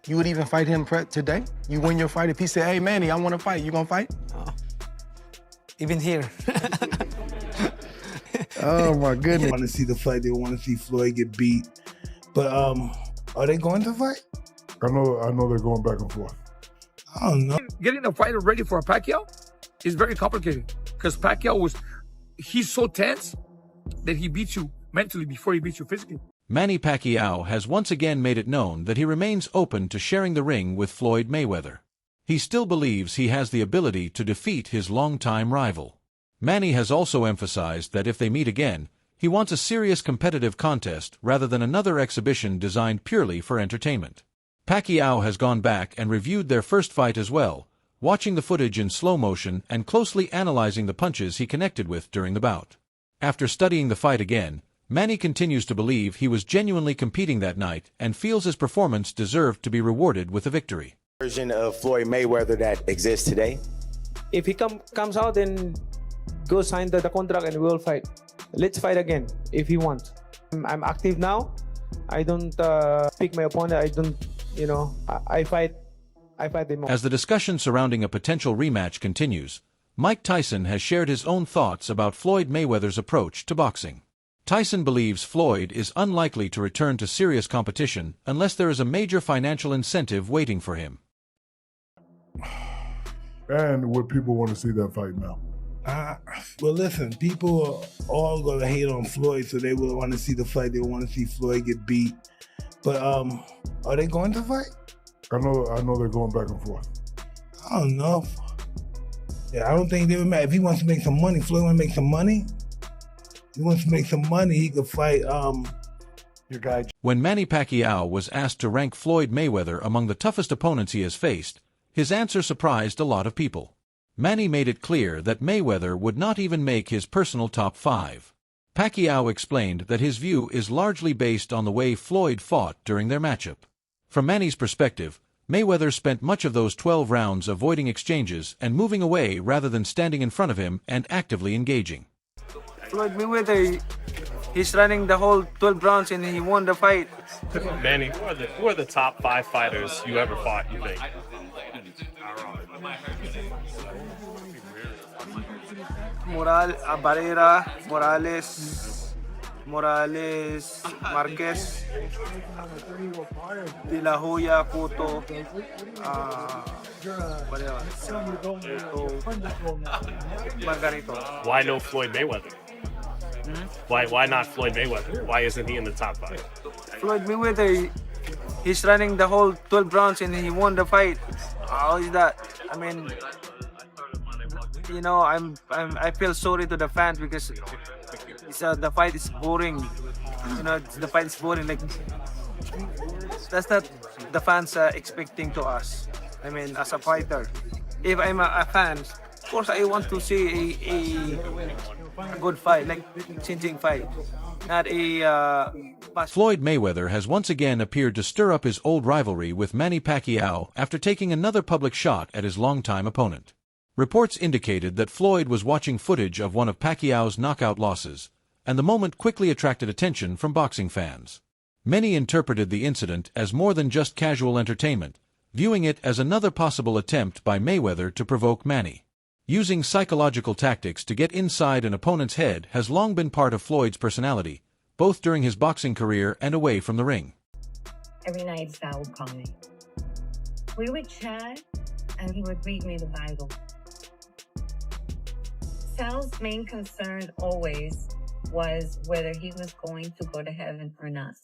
You would even fight him today? You win your fight, if he said, hey, Manny, I want to fight, you gonna fight? Even here. Oh, my goodness. They want to see the fight. They want to see Floyd get beat. But are they going to fight? I know they're going back and forth. I don't know. Getting a fighter ready for a Pacquiao is very complicated because Pacquiao he's so tense that he beats you mentally before he beats you physically. Manny Pacquiao has once again made it known that he remains open to sharing the ring with Floyd Mayweather. He still believes he has the ability to defeat his longtime rival. Manny has also emphasized that if they meet again, he wants a serious competitive contest rather than another exhibition designed purely for entertainment. Pacquiao has gone back and reviewed their first fight as well, watching the footage in slow motion and closely analyzing the punches he connected with during the bout. After studying the fight again, Manny continues to believe he was genuinely competing that night and feels his performance deserved to be rewarded with a victory. Version of Floyd Mayweather that exists today? If he comes out and go sign the contract and we'll fight. Let's fight again if he wants. I'm active now. I don't pick my opponent. I don't, I fight them all. As the discussion surrounding a potential rematch continues, Mike Tyson has shared his own thoughts about Floyd Mayweather's approach to boxing. Tyson believes Floyd is unlikely to return to serious competition unless there is a major financial incentive waiting for him. And would people want to see that fight now? Well, listen, people are all going to hate on Floyd, so they will want to see the fight. They want to see Floyd get beat. But are they going to fight? I know they're going back and forth. I don't know. Yeah, I don't think they would matter. If he wants to make some money, Floyd want to make some money. If he wants to make some money, he could fight your guy. When Manny Pacquiao was asked to rank Floyd Mayweather among the toughest opponents he has faced, his answer surprised a lot of people. Manny made it clear that Mayweather would not even make his personal top 5. Pacquiao explained that his view is largely based on the way Floyd fought during their matchup. From Manny's perspective, Mayweather spent much of those 12 rounds avoiding exchanges and moving away rather than standing in front of him and actively engaging. Floyd Mayweather, he's running the whole 12 rounds and he won the fight. Manny, who are the top 5 fighters you ever fought, you think? Barrera, Morales, Marquez, De La Hoya, Cotto, Margarito. Why no Floyd Mayweather? Why not Floyd Mayweather? Why isn't he in the top 5? Floyd Mayweather, he's running the whole 12 rounds and he won the fight. How is that? I mean, I feel sorry to the fans because the fight is boring. The fight is boring. Like, that's not the fans expecting to us. I mean, as a fighter, if I'm a fan, of course I want to see a good fight, like changing fight, not a. Floyd Mayweather has once again appeared to stir up his old rivalry with Manny Pacquiao after taking another public shot at his longtime opponent. Reports indicated that Floyd was watching footage of one of Pacquiao's knockout losses, and the moment quickly attracted attention from boxing fans. Many interpreted the incident as more than just casual entertainment, viewing it as another possible attempt by Mayweather to provoke Manny. Using psychological tactics to get inside an opponent's head has long been part of Floyd's personality, both during his boxing career and away from the ring. Every night Sal would call me. We would chat, and he would read me the Bible. Sal's main concern always was whether he was going to go to heaven or not.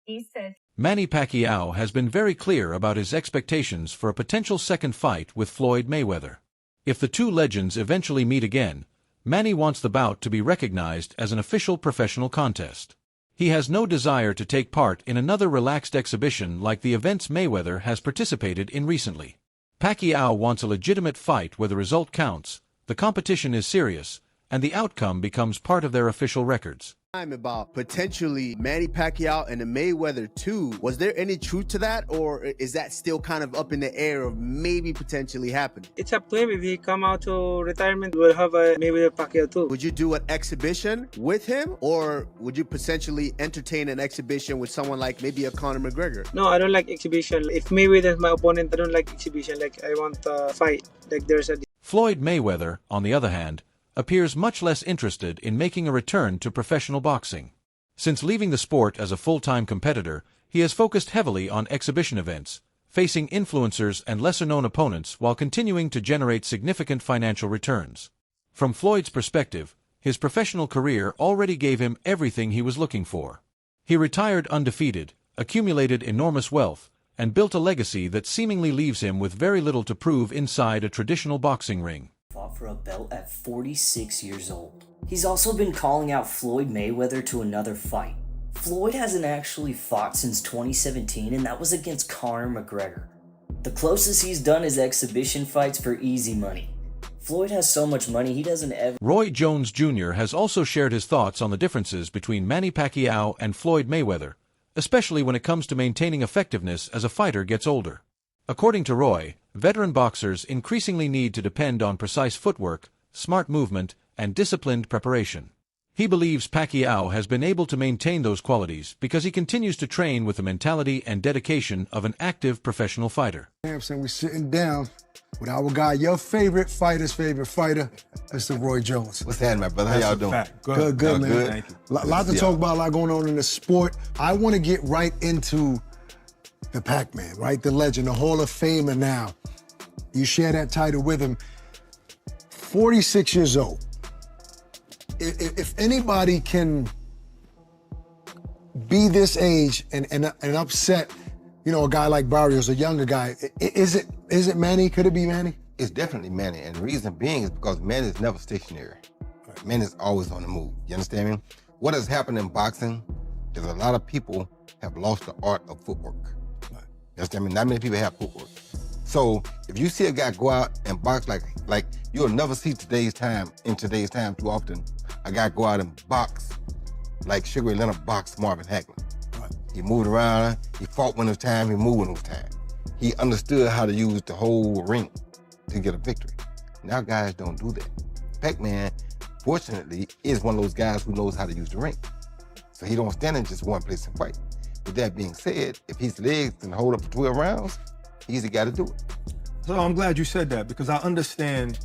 He said, Manny Pacquiao has been very clear about his expectations for a potential second fight with Floyd Mayweather. If the two legends eventually meet again, Manny wants the bout to be recognized as an official professional contest. He has no desire to take part in another relaxed exhibition like the events Mayweather has participated in recently. Pacquiao wants a legitimate fight where the result counts, the competition is serious, and the outcome becomes part of their official records. About potentially Manny Pacquiao and the Mayweather 2. Was there any truth to that, or is that still kind of up in the air of maybe potentially happening? It's up to him. If he come out to retirement, we'll have a Mayweather Pacquiao too. Would you do an exhibition with him, or would you potentially entertain an exhibition with someone like maybe a Conor McGregor? No, I don't like exhibition. If Mayweather is my opponent, I don't like exhibition. Like, I want a fight. Like, there's a... Floyd Mayweather, on the other hand, appears much less interested in making a return to professional boxing. Since leaving the sport as a full-time competitor, he has focused heavily on exhibition events, facing influencers and lesser-known opponents while continuing to generate significant financial returns. From Floyd's perspective, his professional career already gave him everything he was looking for. He retired undefeated, accumulated enormous wealth, and built a legacy that seemingly leaves him with very little to prove inside a traditional boxing ring. Fought for a belt at 46 years old. He's also been calling out Floyd Mayweather to another fight. Floyd hasn't actually fought since 2017, and that was against Conor McGregor. The closest he's done is exhibition fights for easy money. Floyd has so much money he doesn't ever... Roy Jones Jr. has also shared his thoughts on the differences between Manny Pacquiao and Floyd Mayweather, especially when it comes to maintaining effectiveness as a fighter gets older. According to Roy, veteran boxers increasingly need to depend on precise footwork, smart movement, and disciplined preparation. He believes Pacquiao has been able to maintain those qualities because he continues to train with the mentality and dedication of an active professional fighter. We're sitting down with our guy, your favorite fighter's favorite fighter, Mr. Roy Jones. What's happening, my brother? How y'all doing? Good, man. Good? Thank you. Lots to talk about, a lot going on in the sport. I want to get right into the Pac-Man, right? The legend, the Hall of Famer now. You share that title with him. 46 years old. If anybody can be this age and upset, you know, a guy like Barrios, a younger guy, is it Manny? Could it be Manny? It's definitely Manny, and the reason being is because Manny is never stationary. Manny is always on the move. You understand me? What has happened in boxing is a lot of people have lost the art of footwork. You understand me? Not many people have footwork. So if you see a guy go out and box like you'll never see in today's time too often, a guy go out and box like Sugar Ray Leonard boxed Marvin Hagler. He moved around, he fought when it was time, he moved when it was time. He understood how to use the whole ring to get a victory. Now guys don't do that. Pac-Man, fortunately, is one of those guys who knows how to use the ring. So he don't stand in just one place and fight. With that being said, if his legs can hold up for 12 rounds, he's the guy to do it. So I'm glad you said that, because I understand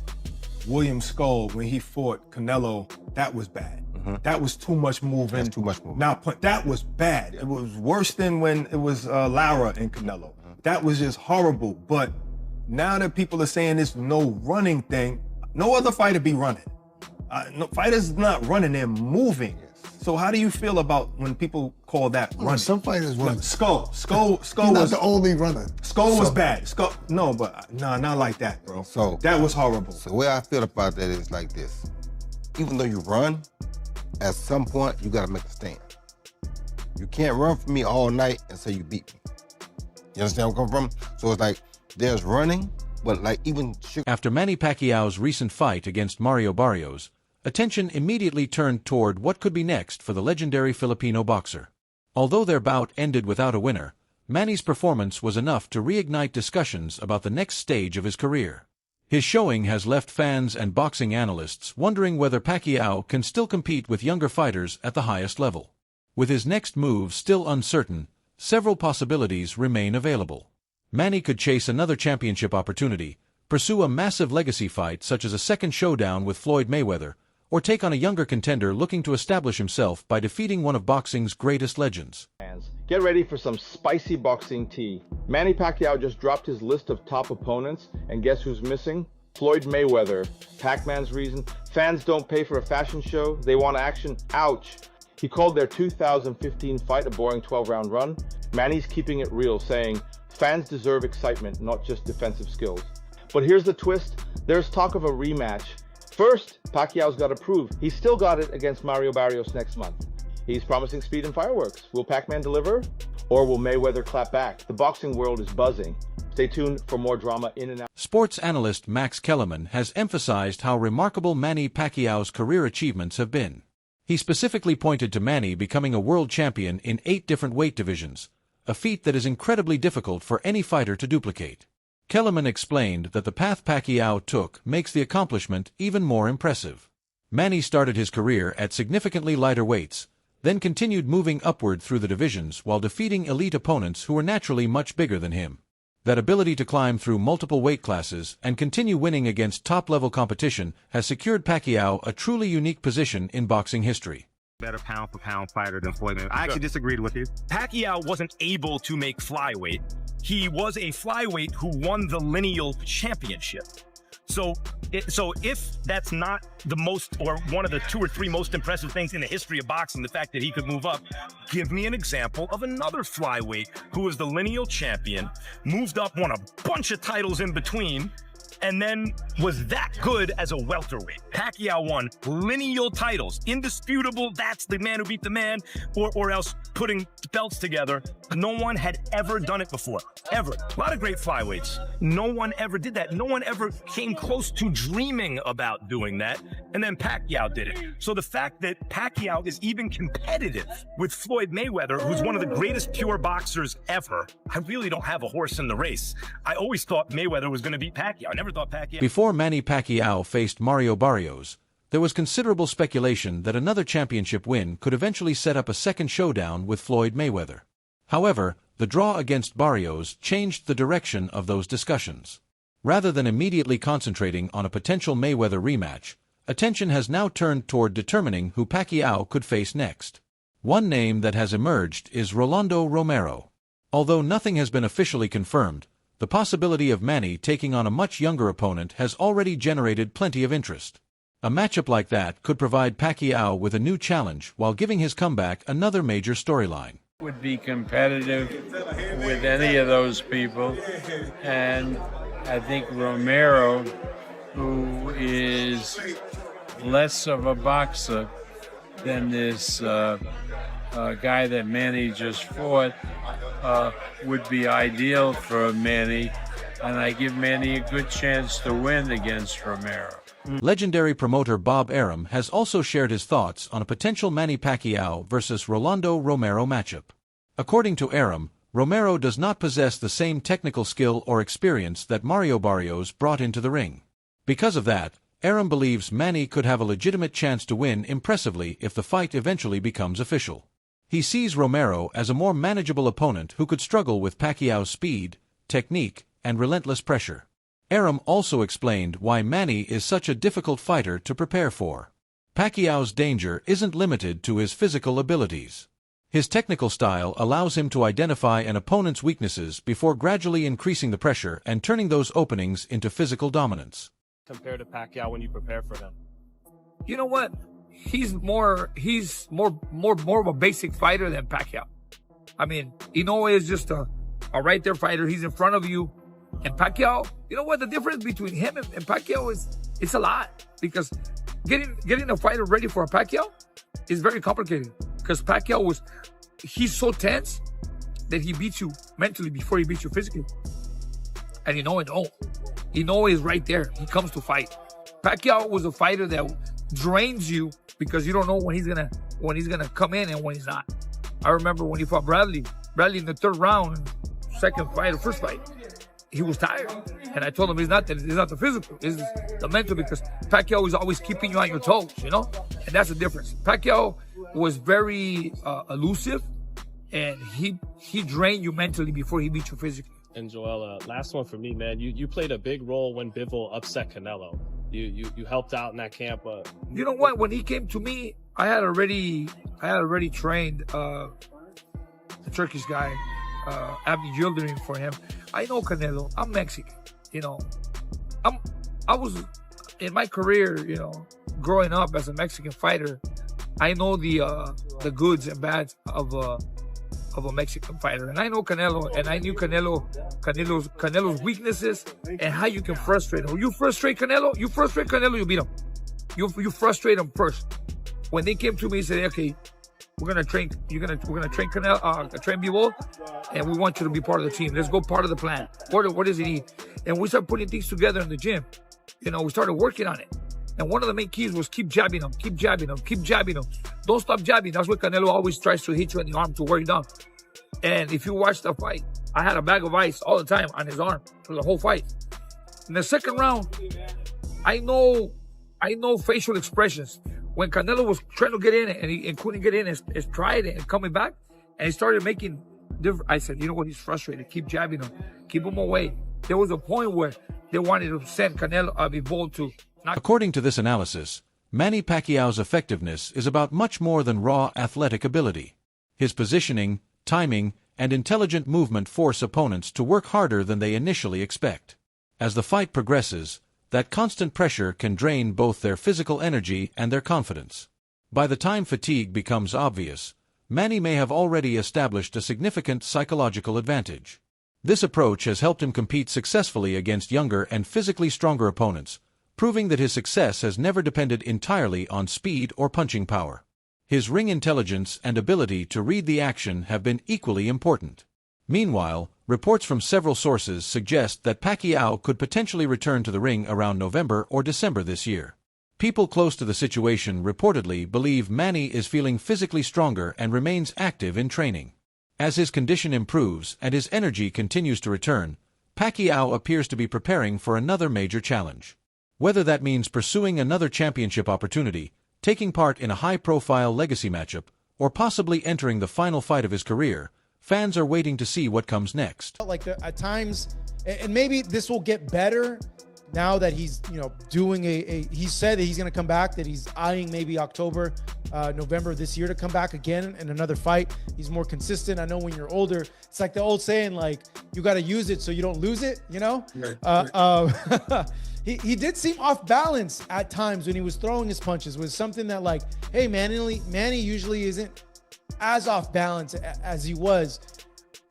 William Skull, when he fought Canelo, that was bad. That was too much moving. That's too much moving. Now, that was bad. It was worse than when it was Lara and Canelo. That was just horrible. But now that people are saying this no running thing, no other fighter be running. No, fighters not running, they're moving. So how do you feel about when people call that running? Some fighters run. Skull He's was not the only runner. Skull was bad. No, not like that, bro. So that was horrible. So the way I feel about that is like this. Even though you run, at some point you gotta make a stand. You can't run from me all night and say you beat me. You understand where I'm coming from? So it's like there's running, but like even after Manny Pacquiao's recent fight against Mario Barrios, attention immediately turned toward what could be next for the legendary Filipino boxer. Although their bout ended without a winner, Manny's performance was enough to reignite discussions about the next stage of his career. His showing has left fans and boxing analysts wondering whether Pacquiao can still compete with younger fighters at the highest level. With his next move still uncertain, several possibilities remain available. Manny could chase another championship opportunity, pursue a massive legacy fight such as a second showdown with Floyd Mayweather, or take on a younger contender looking to establish himself by defeating one of boxing's greatest legends. Get ready for some spicy boxing tea. Manny Pacquiao just dropped his list of top opponents, and guess who's missing? Floyd Mayweather. Pac-Man's reason? Fans don't pay for a fashion show, they want action. Ouch. He called their 2015 fight a boring 12-round run. Manny's keeping it real, saying, fans deserve excitement, not just defensive skills. But here's the twist, there's talk of a rematch. First, Pacquiao's got to prove he's still got it against Mario Barrios next month. He's promising speed and fireworks. Will Pac-Man deliver? Or will Mayweather clap back? The boxing world is buzzing. Stay tuned for more drama in and out. Sports analyst Max Kellerman has emphasized how remarkable Manny Pacquiao's career achievements have been. He specifically pointed to Manny becoming a world champion in 8 different weight divisions, a feat that is incredibly difficult for any fighter to duplicate. Kellerman explained that the path Pacquiao took makes the accomplishment even more impressive. Manny started his career at significantly lighter weights, then continued moving upward through the divisions while defeating elite opponents who were naturally much bigger than him. That ability to climb through multiple weight classes and continue winning against top-level competition has secured Pacquiao a truly unique position in boxing history. Better pound-for-pound fighter than Floyd Mayweather. I actually disagreed with you. Pacquiao wasn't able to make flyweight. He was a flyweight who won the lineal championship. So if that's not the most, or one of the 2 or 3 most impressive things in the history of boxing, the fact that he could move up, give me an example of another flyweight who was the lineal champion, moved up, won a bunch of titles in between, and then was that good as a welterweight. Pacquiao won lineal titles, indisputable, that's the man who beat the man, or else putting belts together. No one had ever done it before, ever. A lot of great flyweights. No one ever did that. No one ever came close to dreaming about doing that, and then Pacquiao did it. So the fact that Pacquiao is even competitive with Floyd Mayweather, who's one of the greatest pure boxers ever, I really don't have a horse in the race. I always thought Mayweather was going to beat Pacquiao. I never thought Pacquiao. Before Manny Pacquiao faced Mario Barrios, there was considerable speculation that another championship win could eventually set up a second showdown with Floyd Mayweather. However, the draw against Barrios changed the direction of those discussions. Rather than immediately concentrating on a potential Mayweather rematch, attention has now turned toward determining who Pacquiao could face next. One name that has emerged is Rolando Romero. Although nothing has been officially confirmed, the possibility of Manny taking on a much younger opponent has already generated plenty of interest. A matchup like that could provide Pacquiao with a new challenge while giving his comeback another major storyline. Would be competitive with any of those people, and I think Romero, who is less of a boxer than this guy that Manny just fought, would be ideal for Manny, and I give Manny a good chance to win against Romero. Legendary promoter Bob Arum has also shared his thoughts on a potential Manny Pacquiao versus Rolando Romero matchup. According to Arum, Romero does not possess the same technical skill or experience that Mario Barrios brought into the ring. Because of that, Arum believes Manny could have a legitimate chance to win impressively if the fight eventually becomes official. He sees Romero as a more manageable opponent who could struggle with Pacquiao's speed, technique, and relentless pressure. Arum also explained why Manny is such a difficult fighter to prepare for. Pacquiao's danger isn't limited to his physical abilities. His technical style allows him to identify an opponent's weaknesses before gradually increasing the pressure and turning those openings into physical dominance. Compared to Pacquiao when you prepare for him? You know what? He's more of a basic fighter than Pacquiao. I mean, Inoue is just a right there fighter. He's in front of you. And Pacquiao, you know what? The difference between him and Pacquiao is, it's a lot. Because getting a fighter ready for a Pacquiao is very complicated. Because Pacquiao he's so tense that he beats you mentally before he beats you physically. And Inoue don't. Inoue is right there. He comes to fight. Pacquiao was a fighter that drains you because you don't know when he's gonna come in and when he's not. I remember when he fought Bradley in the 3rd round, first fight, he was tired. And I told him it's not the physical, it's the mental, because Pacquiao is always keeping you on your toes, you know? And that's the difference. Pacquiao was very elusive, and he drained you mentally before he beat you physically. And Joel, last one for me, man. You played a big role when Bivol upset Canelo. You helped out in that camp. You know what? When he came to me, I had already trained the Turkish guy, Abdi Yildirim, for him. I know Canelo. I'm Mexican. You know, I was in my career. You know, growing up as a Mexican fighter, I know the goods and bads of a Mexican fighter, and I know Canelo, and I knew Canelo's weaknesses and how you can frustrate him. You frustrate Canelo, you beat him. You frustrate him first. When they came to me and said, "Okay, we're gonna train Canelo, train Bivol, and we want you to be part of the team. Let's go part of the plan. What does he need?" And we started putting things together in the gym. You know, we started working on it. And one of the main keys was keep jabbing him, keep jabbing him, keep jabbing him. Don't stop jabbing. That's what Canelo always tries to hit you in the arm to wear you down. And if you watch the fight, I had a bag of ice all the time on his arm for the whole fight. In the second round, I know facial expressions. When Canelo was trying to get in and he couldn't get in his stride and coming back, and he started making different. I said, you know what? He's frustrated. Keep jabbing him. Keep him away. There was a point where they wanted to send Canelo Bivol to. According to this analysis, Manny Pacquiao's effectiveness is about much more than raw athletic ability. His positioning, timing, and intelligent movement force opponents to work harder than they initially expect. As the fight progresses, that constant pressure can drain both their physical energy and their confidence. By the time fatigue becomes obvious, Manny may have already established a significant psychological advantage. This approach has helped him compete successfully against younger and physically stronger opponents, proving that his success has never depended entirely on speed or punching power. His ring intelligence and ability to read the action have been equally important. Meanwhile, reports from several sources suggest that Pacquiao could potentially return to the ring around November or December this year. People close to the situation reportedly believe Manny is feeling physically stronger and remains active in training. As his condition improves and his energy continues to return, Pacquiao appears to be preparing for another major challenge. Whether that means pursuing another championship opportunity, taking part in a high-profile legacy matchup, or possibly entering the final fight of his career, fans are waiting to see what comes next. Like at times, and maybe this will get better now that he's, doing he said that he's going to come back, that he's eyeing maybe October, November this year to come back again in another fight. He's more consistent. I know when you're older, it's like the old saying, like, you got to use it so you don't lose it, Right. He did seem off balance at times when he was throwing his punches. Was something that, like, hey, Manny usually isn't as off balance as he was.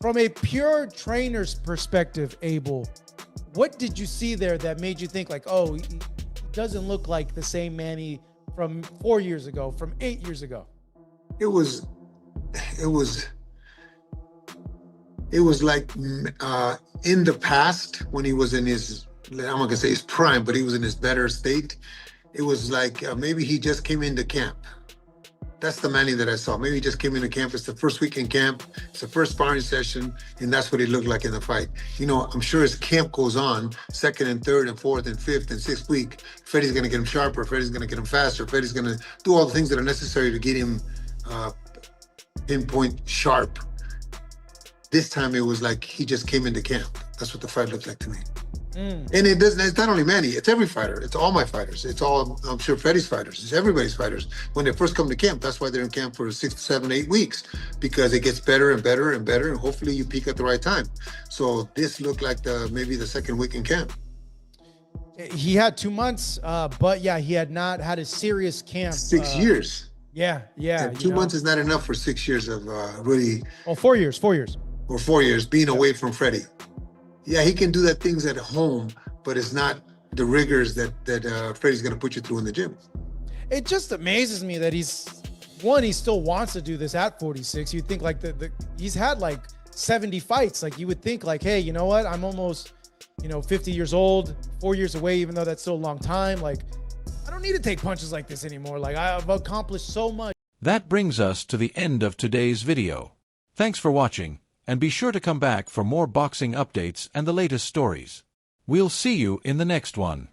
From a pure trainer's perspective, Abel, what did you see there that made you think, like, oh, he doesn't look like the same Manny from 4 years ago, from 8 years ago? It was like in the past when he was in his, I'm not gonna say his prime, but he was in his better state. It was like maybe he just came into camp. That's the Manny that I saw. Maybe he just came into camp. It's the first week in camp. It's the first sparring session, and that's what he looked like in the fight. I'm sure as camp goes on, second and third and fourth and fifth and sixth week, Freddie's going to get him sharper. Freddie's going to get him faster. Freddie's going to do all the things that are necessary to get him pinpoint sharp. This time it was like he just came into camp. That's what the fight looked like to me. And it's not only Manny, it's every fighter. It's all my fighters. It's all, I'm sure, Freddie's fighters. It's everybody's fighters. When they first come to camp, that's why they're in camp for 6, 7, 8 weeks, because it gets better and better and better, and hopefully you peak at the right time. So this looked like maybe the second week in camp. He had 2 months, but yeah, he had not had a serious camp. 6 years. Yeah. 2 months is not enough for 6 years of really. Oh, 4 years. Or 4 years being away from Freddie. Yeah, he can do that things at home, but it's not the rigors that Freddie's going to put you through in the gym. It just amazes me that he still wants to do this at 46. You'd think like he's had like 70 fights. Like you would think like, hey, you know what? I'm almost, 50 years old, 4 years away, even though that's still a long time. Like, I don't need to take punches like this anymore. Like, I've accomplished so much. That brings us to the end of today's video. Thanks for watching. And be sure to come back for more boxing updates and the latest stories. We'll see you in the next one.